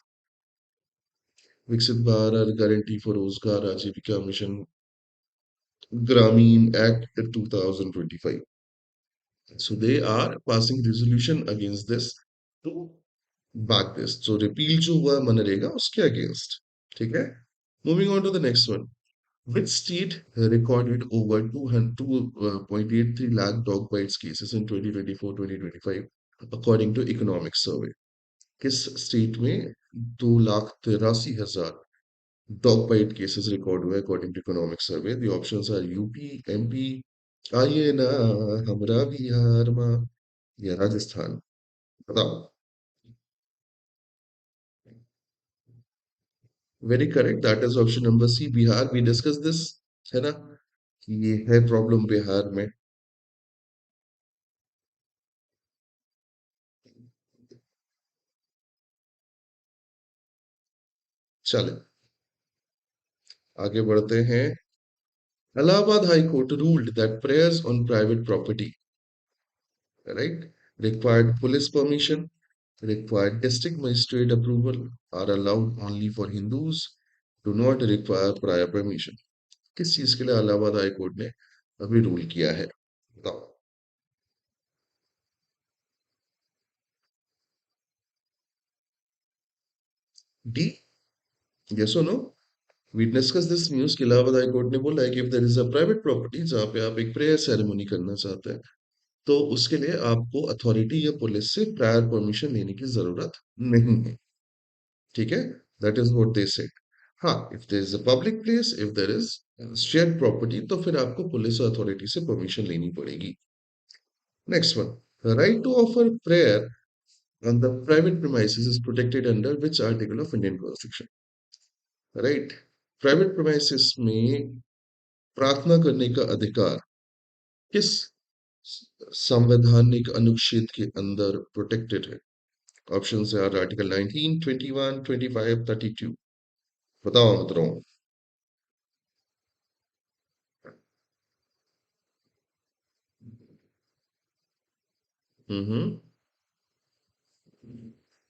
Viksit Bharat Guarantee for Rozgar Ajivika Mission Grameen Act 2025. So they are passing resolution against this to back this. So repeal जो हुआ मनरेगा उसके against. ठीक है. Moving on to the next one. Which state recorded over 2.83 lakh dog bites cases in 2024-2025 according to economic survey? किस state में 2,83,000 dog bite cases record हुए according to economic survey? The options are UP, MP, आइए ना हमरा बिहार में, या राजस्थान. बताओ. Very correct. That is option number C, Bihar. We discuss this, है ना, कि ये है प्रॉब्लम बिहार में. चले आगे बढ़ते हैं. Allahabad High Court ruled that prayers on private property, right, required police permission, required district magistrate approval, are allowed only for Hindus, do not require prior permission. किस चीज के लिए इलाहाबाद हाई कोर्ट ने अभी रूल किया है? बताओ. डी. यस और no. We discuss this news कि इलाहाबाद हाई कोर्ट ने बोला है कि if there is a private property जहां पे आप एक प्रेयर सेरेमनी करना चाहते हैं तो उसके लिए आपको अथॉरिटी या पुलिस से प्रायर परमिशन लेने की जरूरत नहीं है. ठीक है. That is what they said. हाँ, if there is a public place, if there is shared property तो फिर आपको पुलिस अथॉरिटी से परमिशन लेनी पड़ेगी. Next one. Right to offer prayer on the private premises is protected under which article of Indian Constitution? Right. Private premises में प्रार्थना करने का अधिकार किस संवैधानिक अनुच्छेद के अंदर प्रोटेक्टेड है? Options are article 19, 21, 25, 32. बताओ मित्रों. हम्म.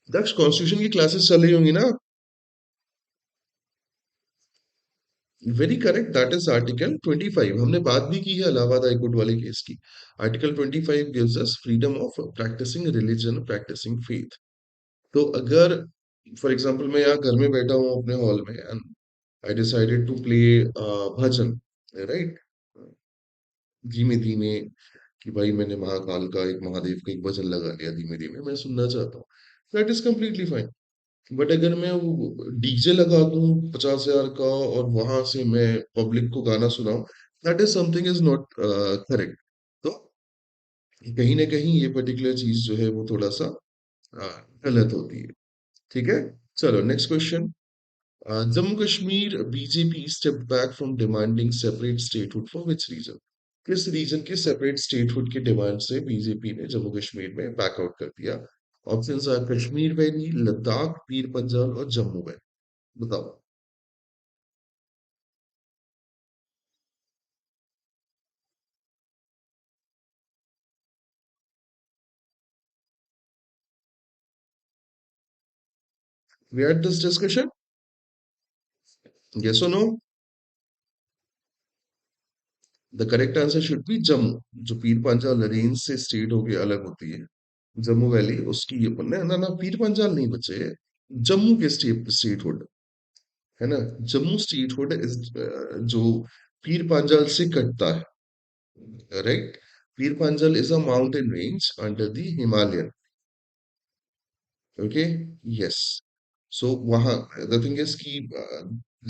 दक्ष, कॉन्स्टिट्यूशन की क्लासेस चल रही होंगी ना? Very correct. That is article 25. हमने बात भी की है इलाहाबाद हाईकोर्ट वाले केस की. Article 25 gives us freedom of practicing religion, practicing faith. तो अगर फॉर एग्जांपल मैं यहाँ घर में बैठा हूँ अपने हॉल में and I decided to play bhajan, right, धीमे धीमे, कि भाई मैंने महाकाल का एक महादेव का एक भजन लगा लिया, धीमे धीमे मैं सुनना चाहता हूँ, that is completely fine. But अगर मैं वो डीजे लगा दूं 50,000 का और वहां से मैं पब्लिक को गाना सुनाऊं, that is something is not correct. तो कहीं ना कहीं ये पर्टिकुलर चीज जो है वो थोड़ा सा गलत होती है। ठीक है, चलो next question. Jammu Kashmir BJP step back from demanding separate statehood for which region? किस रीजन के सेपरेट स्टेटहुड की डिमांड से बीजेपी ने जम्मू कश्मीर में बैकआउट कर दिया? Options are Kashmir valley, Ladakh, Pir Panjal और जम्मू वैली। बताओ। We had this discussion. Yes or no? The correct answer should be Jammu. जो पीर पंजाल रेंज से स्टेट होके अलग होती है, जम्मू वैली, उसकी ये ना ना ना, पीर पंजाल नहीं बचे, जम्मू के स्टेट हुड है ना। जम्मू स्टेट हुड इज जो पीर पंजाल से कटता है, right. Pir Panjal is a mountain range under the Himalayan. Okay, yes. So वहां the thing is that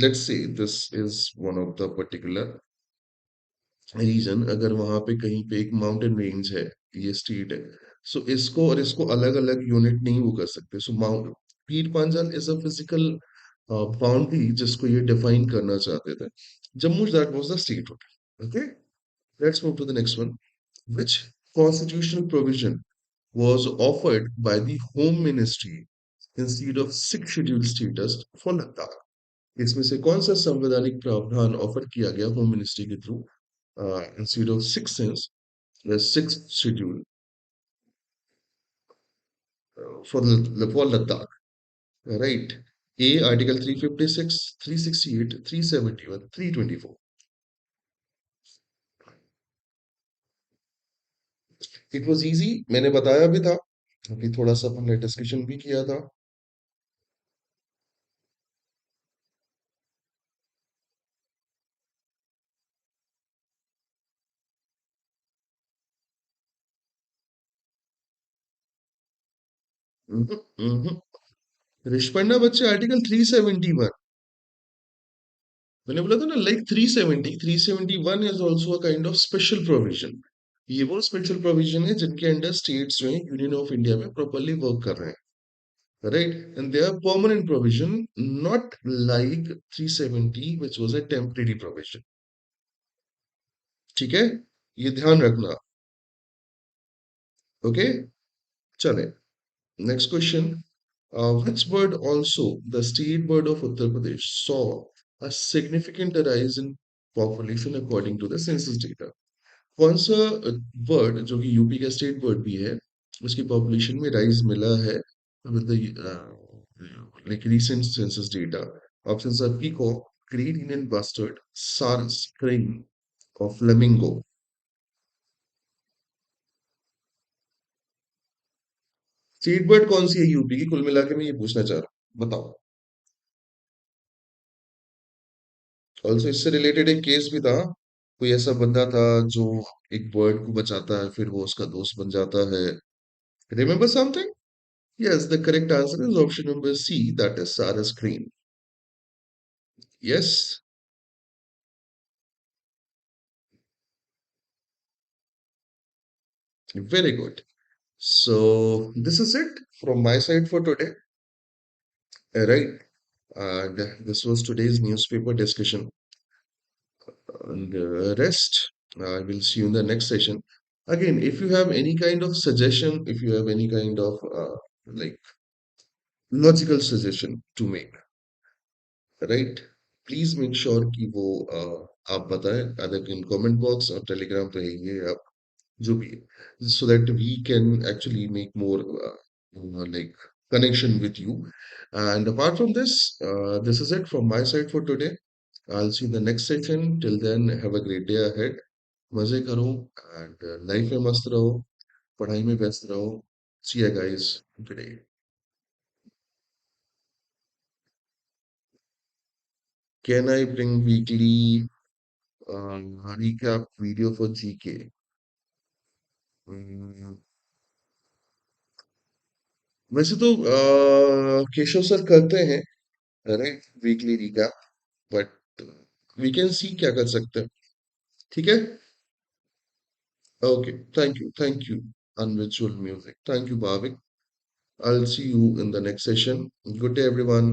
let's say this is one of the particular region, अगर वहां पे कहीं पे एक माउंटेन रेंज है, ये स्टेट है, सो इसको और इसको अलग अलग यूनिट नहीं वो कर सकते। So mount Pir Panjal is a physical boundary जिसको ये डिफाइन करना चाहते थे। Jammu that was the state. Okay, let's move to the next one. Which constitutional provision was offered by the Home Ministry instead of six scheduled status for Ladakh? इसमें से कौन सा संवैधानिक प्रावधान ऑफर किया गया होम मिनिस्ट्री के through instead of six sense the sixth schedule for Ladakh, right? A, Article 356, 368, 371, 324. It was easy, मैंने बताया भी था, अभी थोड़ा सा हमने डिस्कशन भी किया था। रिस्पंडा बच्चे आर्टिकल 371। मैंने बोला था ना, like 370, 371 is also a kind of special provision. ये वो स्पेशल प्रोविजन है जिनके अंडर स्टेट्स जो है यूनियन ऑफ इंडिया में प्रॉपरली वर्क कर रहे हैं, right? And they are permanent provision, not like 370 which was a temporary provision। ठीक है, ये ध्यान रखना। ओके, चले next question. which bird also the state bird of Uttar Pradesh saw a significant rise in population according to the census data? कौन सा bird जो कि यूपी का स्टेट बर्ड भी है, उसकी पॉपुलेशन में राइज मिला है with like recent census data? Options are peacock, great Indian bustard, sarus, crane or flamingo। State bird कौन सी है यूपी की, कुल मिला के मैं ये पूछना चाह रहा हूँ, बताओ। ऑल्सो इससे रिलेटेड एक केस भी था, कोई ऐसा बंदा था जो एक बर्ड को बचाता है, फिर वो उसका दोस्त बन जाता है। Remember something? Yes, the correct answer is option number C, that is Sarah's cream. Yes, very good. So, this is it from my side for today. Right. And this was today's newspaper discussion. And rest. I will see you in the next session. Again, if you have any kind of suggestion, if you have any kind of like logical suggestion to make, right? Please make sure कि वो आप बताएं, either in comment box और telegram पे है ये, जो भी है, so that we can actually make more like connection with you। And apart from this, this is it from my side for today। I'll see you in the next session। Till then, have a great day ahead। मजे करो and life में मस्त रहो, पढ़ाई में व्यस्त रहो। See you guys today। Can I bring weekly recap video for GK? Mm, वैसे तो केशव सर करते हैं, right, weekly recap, but we can see क्या कर सकते हैं। ठीक है। Okay, thank you unvisual music, thank you Bhavik. I'll see you in the next session. Good day, everyone.